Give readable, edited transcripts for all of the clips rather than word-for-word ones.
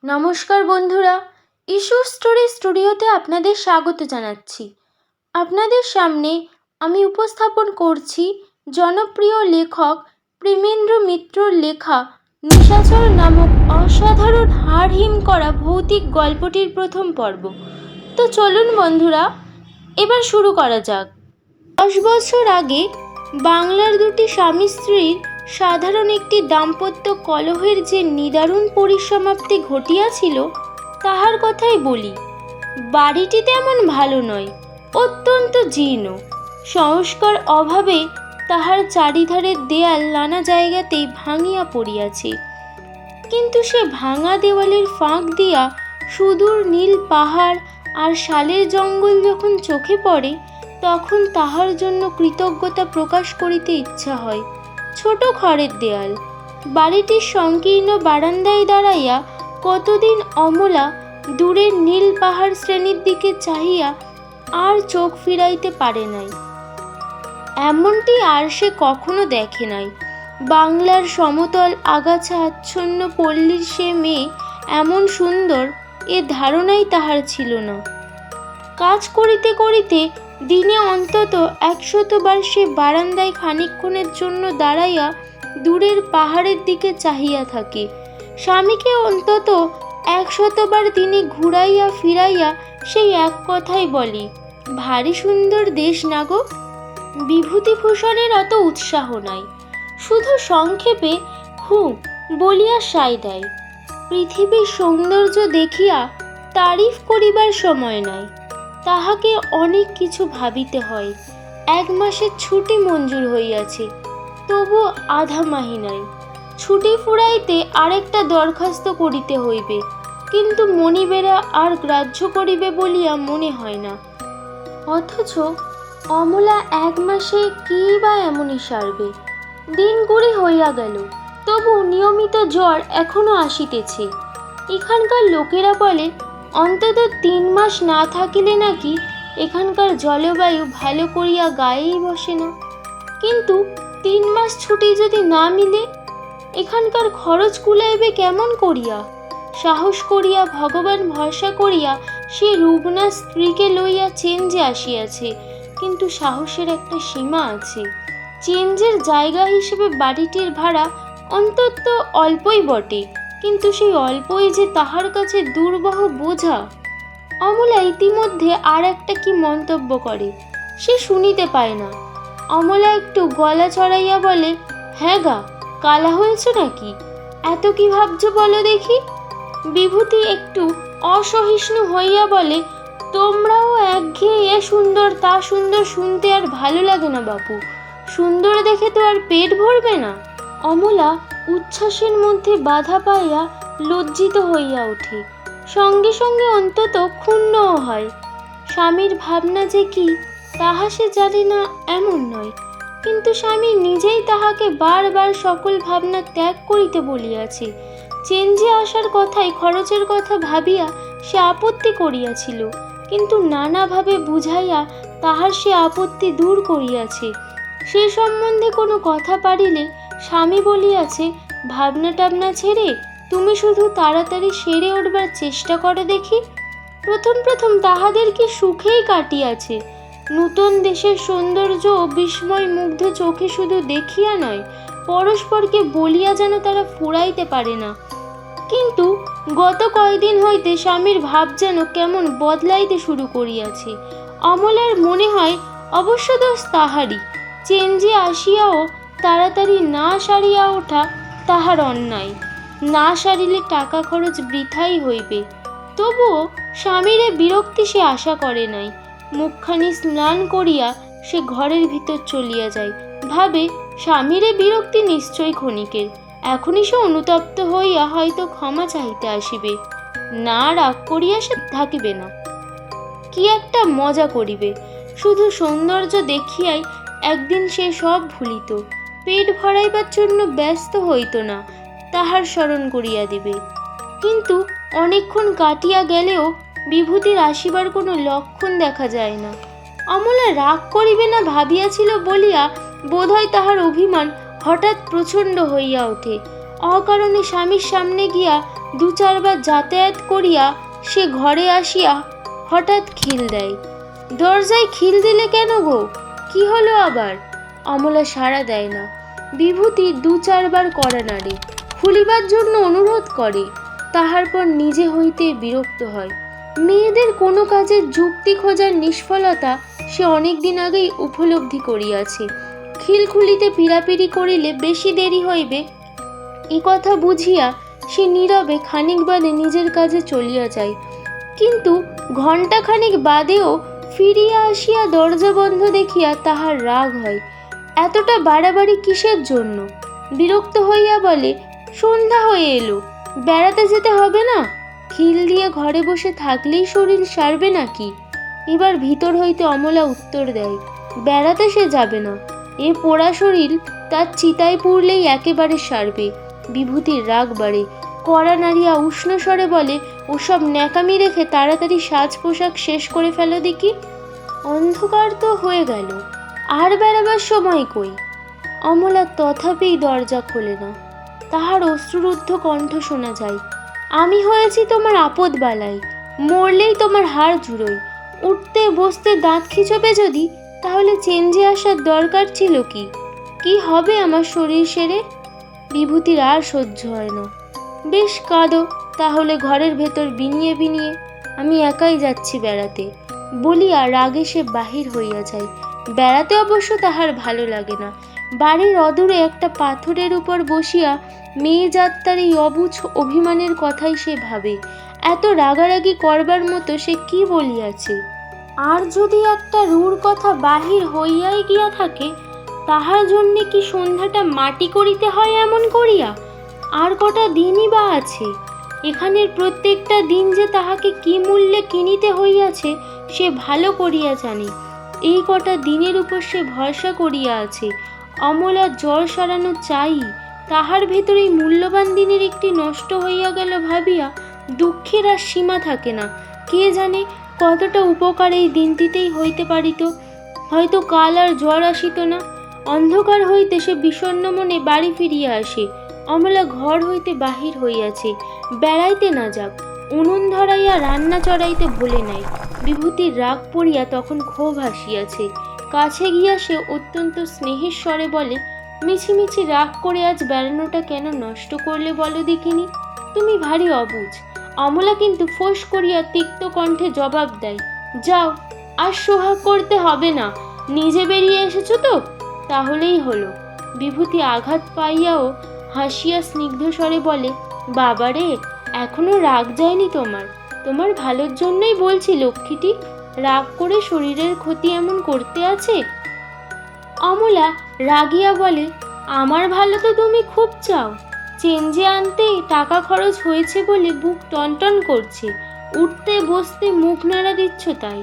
নমস্কার বন্ধুরা, issue story স্টুডিওতে আপনাদের স্বাগত জানাচ্ছি। আপনাদের সামনে আমি উপস্থাপন করছি জনপ্রিয় লেখক প্রেমেন্দ্র মিত্রর লেখা নিশাচর নামক অসাধারণ হাড় হিম করা ভৌতিক গল্পটির প্রথম পর্ব। তো চলুন বন্ধুরা, এবার শুরু করা যাক। 10 বছর আগে বাংলার দুটি স্বামী স্ত্রীর সাধারণ একটি দাম্পত্য কলহের যে নিদারুণ পরিসমাপ্তি ঘটিয়াছিল তাহার কথাই বলি। বাড়িটি তেমন ভালো নয়, অত্যন্ত জীর্ণ। সংস্কার অভাবে তাহার চারিধারের দেয়াল নানা জায়গাতেই ভাঙিয়া পড়িয়াছে, কিন্তু সে ভাঙা দেওয়ালের ফাঁক দিয়া সুদূর নীল পাহাড় আর শালের জঙ্গল যখন চোখে পড়ে তখন তাহার জন্য কৃতজ্ঞতা প্রকাশ করিতে ইচ্ছা হয়। ছোট খড়ের দেয়াল, বাড়িটির সংকীর্ণ বারান্দায় দাঁড়াইয়া কতদিন অমলা দূরের নীল পাহাড় শ্রেণীর দিকে চাহিয়া আর চোখ ফিরাইতে পারে নাই। এমনটি আর সে কখনো দেখে নাই। বাংলার সমতল আগাছা আচ্ছন্ন পল্লীর সে মেয়ে এমন সুন্দর এ ধারণাই তাহার ছিল না। কাজ করিতে করিতে দিনে অন্তত 100 বার সে বারান্দায় খানিকক্ষণের জন্য দাঁড়াইয়া দূরের পাহাড়ের দিকে চাহিয়া থাকে। স্বামীকে অন্তত 100 বার দিনে ঘুরাইয়া ফিরাইয়া সেই এক কথাই বলি, ভারী সুন্দর দেশ না গো। বিভূতিভূষণের অত উৎসাহ নাই, শুধু সংক্ষেপে খুব বলিয়া সায় দেয়। পৃথিবীর সৌন্দর্য দেখিয়া তারিফ করিবার সময় নাই, তাহাকে অনেক কিছু ভাবিতে হয়। 1 মাসের ছুটি মঞ্জুর হইয়াছে, তবু আধা মাহি নাই। ছুটি ফুরাইতে আরেকটা দরখাস্ত করিতে হইবে, কিন্তু মনিবেরা আর গ্রাহ্য করিবে বলিয়া মনে হয় না। অথচ অমলা 1 মাসে কী বা এমনই সারবে? দিন কুড়ি হইয়া গেল, তবু নিয়মিত জ্বর এখনো আসিতেছে। এখানকার লোকেরা বলে অন্তত 3 মাস না থাকিলে নাকি এখানকার জলবায়ু ভালো করিয়া গায়েই বসে না। কিন্তু 3 মাস ছুটি যদি না মিলে, এখানকার খরচ কুলাইবে কেমন করিয়া? সাহস করিয়া ভগবান ভরসা করিয়া সে রুগ্না স্ত্রীকে লইয়া চেঞ্জে আসিয়াছে, কিন্তু সাহসের একটা সীমা আছে। চেঞ্জের জায়গা হিসেবে বাড়িটির ভাড়া অন্তত অল্পই বটে, কিন্তু সেই অল্পই যে তাহার কাছে দুর্বহ বোঝা। অমলা ইতিমধ্যে আর একটা কি মন্তব্য করে, সে শুনিতে পায় না। অমলা একটু গলা চড়াইয়া বলে, হ্যাঁ গা, কালা হয়েছ নাকি? এত কি ভাবছ বলো দেখি? বিভূতি একটু অসহিষ্ণু হইয়া বলে, তোমরাও একঘেয়ে এ সুন্দর তা সুন্দর শুনতে আর ভালো লাগে না বাপু, সুন্দর দেখে তো আর পেট ভরবে না। অমলা উচ্ছ্বাসের মধ্যে বাধা পাইয়া লজ্জিত হইয়া ওঠে, সঙ্গে সঙ্গে অন্তত ক্ষুণ্ণও হয়। স্বামীর ভাবনা যে কি তাহা সে জানে না এমন নয়, কিন্তু স্বামী নিজেই তাহাকে বারবার সকল ভাবনা ত্যাগ করিতে বলিয়াছে। চেঞ্জে আসার কথায় খরচের কথা ভাবিয়া সে আপত্তি করিয়াছিল, কিন্তু নানাভাবে বুঝাইয়া তাহার সে আপত্তি দূর করিয়াছে। সে সম্বন্ধে কোনো কথা পারিলে স্বামী বলিয়াছে, ভাবনা টাবনা ছেড়ে তুমি শুধু তাড়াতাড়ি সেরে উঠবার চেষ্টা করো দেখি। প্রথম প্রথম তাহাদের কি সুখেই কাটিয়াছে। নূতন দেশের সৌন্দর্য বিস্ময় মুগ্ধ চোখে শুধু দেখিয়া নয়, পরস্পরকে বলিয়া যেন তারা ফুরাইতে পারে না। কিন্তু গত কয়দিন হইতে স্বামীর ভাব যেন কেমন বদলাইতে শুরু করিয়াছে। অমলার মনে হয় অবশ্য দোষ তাহারই। চেঞ্জে আসিয়াও তাড়াতাড়ি না সারিয়া ওঠা তাহার অন্যায়। না সারিলে টাকা খরচ বৃথাই হইবে। তবুও স্বামীর বিরক্তি সে আশা করে নাই। মুখখানি স্নান করিয়া সে ঘরের ভিতর চলিয়া যায়, ভাবে স্বামীর বিরক্তি নিশ্চয়ই ক্ষণিকের। এখনই সে অনুতপ্ত হইয়া হয়তো ক্ষমা চাহিতে আসিবে, না রাগ করিয়া সে থাকিবে না, কি একটা মজা করিবে। শুধু সৌন্দর্য দেখিয়াই একদিন সে সব ভুলিত, পেট ভরাইবার জন্য ব্যস্ত হইত না, তাহার স্মরণ করিয়া দিবে। কিন্তু অনেকক্ষণ কাটিয়া গেলেও বিভূতির আসিবার কোনো লক্ষণ দেখা যায় না। অমলা রাগ করিবে না ভাবিয়াছিল বলিয়া বোধহয় তাহার অভিমান হঠাৎ প্রচণ্ড হইয়া ওঠে। অকারণে স্বামীর সামনে গিয়া 2-4 বার যাতায়াত করিয়া সে ঘরে আসিয়া হঠাৎ খিল দেয়। দরজায় খিল দিলে কেন গো, কি হলো আবার? অমলা সাড়া দেয় না। বিভূতি 2-4 বার কড়া নাড়ে, খুলিবার জন্য অনুরোধ করে। তাহার পর নিজে হইতে বিরক্ত হয়। মেয়েদের কোনো কাজের যুক্তি খোঁজার নিষ্ফলতা সে অনেকদিন আগেই উপলব্ধি করিয়াছে। খিল খুলিতে পীড়াপিড়ি করিলে বেশি দেরি হইবে, এ কথা বুঝিয়া সে নীরবে খানিক বাদে নিজের কাজে চলিয়া যায়। কিন্তু ঘণ্টাখানিক বাদেও ফিরিয়া আসিয়া দরজা বন্ধ দেখিয়া তাহার রাগ হয়। এতটা বাড়াবাড়ি কিসের জন্য? বিরক্ত হইয়া বলে, সন্ধ্যা হয়ে এলো, বেড়াতে যেতে হবে না? খিল দিয়ে ঘরে বসে থাকলেই শরীর সারবে নাকি? এবার ভিতর হইতে অমলা উত্তর দেয়, বেড়াতে সে যাবে না, এ পোড়া শরীর তার চিতায় পুড়লেই একেবারে সারবে। বিভূতির রাগ বাড়ে, কড়া নাড়িয়া উষ্ণ স্বরে বলে, ওসব ন্যাকামি রেখে তাড়াতাড়ি সাজ পোশাক শেষ করে ফেলো দেখি। অন্ধকার তো হয়ে গেল, আর বেড়াবার সময় কই? অমলা তথাপি দরজা খোলে না। তাহার অশ্রুরুদ্ধ কণ্ঠ শোনা যায়, আমি হয়েছি তোমার আপদ বালাই, মরলেই তোমার হাড় জুড়োই। উঠতে বসতে দাঁত খিচবে যদি, তাহলে চেঞ্জে আসার দরকার ছিল কি? কি হবে আমার শরীর সেরে? বিভূতির আর সহ্য হয় না। বেশ কাঁদো তাহলে ঘরের ভেতর বিনিয়ে বিনিয়ে, আমি একাই যাচ্ছি বেড়াতে বলিয়া রাগে সে বাহির হইয়া যায়। বেড়াতে অবশ্য তাহার ভালো লাগে না। বাড়ির অদূরে একটা পাথরের উপর বসিয়া মেয়ে যাত্রার এই অবুঝ অভিমানের কথাই সে ভাবে। এত রাগারাগি করবার মতো সে কি বলিয়াছে? আর যদি একটা রূঢ় কথা বাহির হইয়াই গিয়া থাকে, তাহার জন্যে কি সন্ধ্যাটা মাটি করিতে হয় এমন করিয়া? আর কটা দিনই বা আছে। এখানের প্রত্যেকটা দিন যে তাহাকে কি মূল্যে কিনিতে হইয়াছে সে ভালো করিয়া জানে। এই কটা দিনের উপর সে ভরসা করিয়া আছে। অমলা জ্বর সারানো চাই, তাহার ভেতরে এই মূল্যবান দিনের একটি নষ্ট হইয়া গেল ভাবিয়া দুঃখের আর সীমা থাকে না। কে জানে কতটা উপকার এই দিনটিতেই হইতে পারিত। হয়তো কাল আর জ্বর আসিত না। অন্ধকার হইতে সে বিষণ্ণ মনে বাড়ি ফিরিয়া আসে। অমলা ঘর হইতে বাহির হইয়াছে, বেড়াইতে না যাক, উনুন ধরাইয়া রান্না চড়াইতে ভুলে নাই। বিভূতির রাগ পড়িয়া তখন ক্ষোভ আসিয়াছে। কাছে গিয়া সে অত্যন্ত স্নেহের স্বরে বলে, মিছিমিছি রাগ করে আজ বেড়ানোটা কেন নষ্ট করলে বলো দেখিনি? তুমি ভারী অবুঝ। অমলা কিন্তু ফোঁস করিয়া তিক্ত কণ্ঠে জবাব দেয়, যাও, আর সোহাগ করতে হবে না, নিজে বেরিয়ে এসেছো তো, তাহলেই হলো। বিভূতি আঘাত পাইয়াও হাসিয়া স্নিগ্ধ স্বরে বলে, বাবারে, এখনো রাগ যায়নি তোমার? তোমার ভালোর জন্যই বলছি লক্ষ্মীটি, রাগ করে শরীরের ক্ষতি এমন করতে আছে? অমলা রাগিয়া বলে, আমার ভালো তো তুমি খুব চাও, চেঞ্জে আনতে টাকা খরচ হয়েছে বলে বুক টনটন করছে, উঠতে বসতে মুখ নাড়া দিচ্ছ তাই।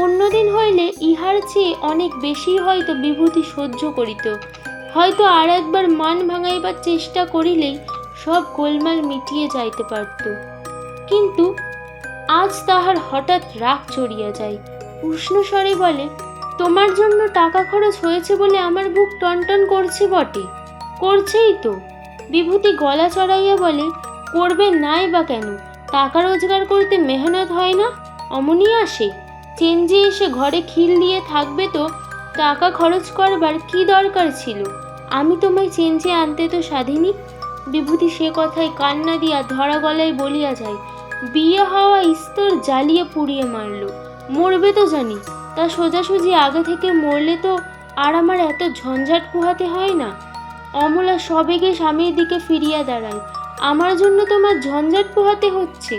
অন্যদিন হইলে ইহার চেয়ে অনেক বেশি হয়তো বিভূতি সহ্য করিত। হয়তো আর একবার মান ভাঙাইবার চেষ্টা করিলেই সব গোলমাল মিটিয়ে যাইতে পারত। কিন্তু আজ তাহার হঠাৎ রাগ চড়িয়া যায়। উষ্ণ স্বরে বলে, তোমার জন্য টাকা খরচ হয়েছে বলে আমার বুক টনটন করছে বটে, করছেই তো। বিভূতি গলা চড়াইয়া বলে, করবে নাই বা কেন? টাকা রোজগার করতে মেহনত হয় না, অমনি আসে। চেঞ্জে এসে ঘরে খিল দিয়ে থাকবে তো টাকা খরচ করবার কি দরকার ছিল? আমি তোমায় চেঞ্জে আনতে তো স্বাধীনই। বিভূতি সে কথায় কান্না দিয়া ধরা গলায় বলিয়া যায়, বিয়ে হওয়া স্তর জ্বালিয়ে পুড়িয়ে মারল। মরবে তো জানি, তা সোজাসুজি আগে থেকে মরলে তো আর আমার এত ঝঞ্ঝাট পোহাতে হয় না। অমলা সবেগে স্বামীর দিকে ফিরিয়া দাঁড়ায়, আমার জন্য তোমার ঝঞ্ঝাট পোহাতে হচ্ছে?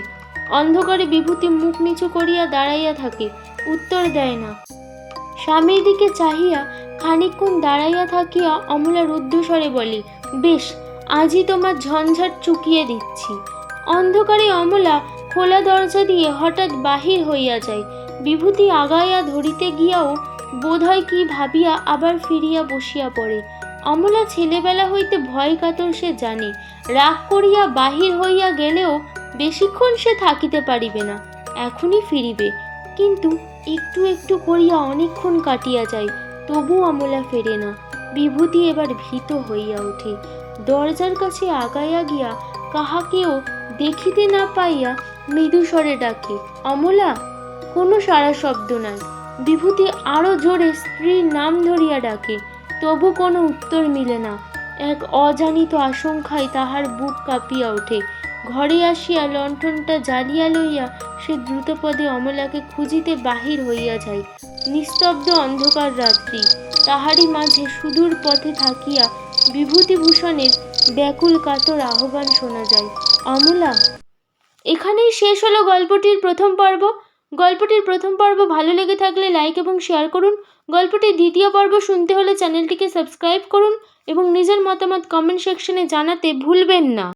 অন্ধকারে বিভূতি মুখ নিচু করিয়া দাঁড়াইয়া থাকে, উত্তর দেয় না। স্বামীর দিকে চাহিয়া খানিকক্ষণ দাঁড়াইয়া থাকিয়া অমলা রুদ্ধস্বরে বলে, বেশ, আজই তোমার ঝঞ্ঝাট চুকিয়ে দিচ্ছি। অন্ধকারে অমলা খোলা দরজা দিয়ে হঠাৎ বাহির হইয়া যায়। বিভূতি আগাইয়া ধরিতে গিয়াও বোধহয় কি ভাবিয়া আবার ফিরিয়া বসিয়া পড়ে। অমলা ছেলেবেলা হইতে ভয় কাতর সে জানে। রাগ করিয়া বাহির হইয়া গেলেও বেশিক্ষণ সে থাকিতে পারিবে না, এখনই ফিরিবে। কিন্তু একটু একটু করিয়া অনেকক্ষণ কাটিয়া যায়, তবু অমলা ফেরে না। বিভূতি এবার ভীত হইয়া ওঠে। দরজার কাছে আগাইয়া গিয়া কাহাকেও দেখিতে না পাইয়া মৃদুস্বরে ডাকে, অমলা। কোনো সাড়া শব্দ নাই। বিভূতি আরো জোরে স্ত্রীর নাম ধরিয়া ডাকে, তবু কোনো উত্তর মিলে না। এক অজানিত আশঙ্কায় তাহার বুক কাঁপিয়া ওঠে। ঘরে আসিয়া লণ্ঠনটা জ্বালিয়া লইয়া সে দ্রুতপদে অমলাকে খুঁজিতে বাহির হইয়া যায়। নিস্তব্ধ অন্ধকার রাত্রি, তাহারই মাঝে সুদূর পথে থাকিয়া বিভূতিভূষণের ব্যাকুল কাতর আহ্বান শোনা যায়, অমলা। এখানেই শেষ হলো গল্পটির প্রথম পর্ব। গল্পটির প্রথম পর্ব ভালো লেগে থাকলে লাইক এবং শেয়ার করুন। গল্পটির দ্বিতীয় পর্ব শুনতে হলে চ্যানেলটিকে সাবস্ক্রাইব করুন এবং নিজের মতামত কমেন্ট সেকশনে জানাতে ভুলবেন না।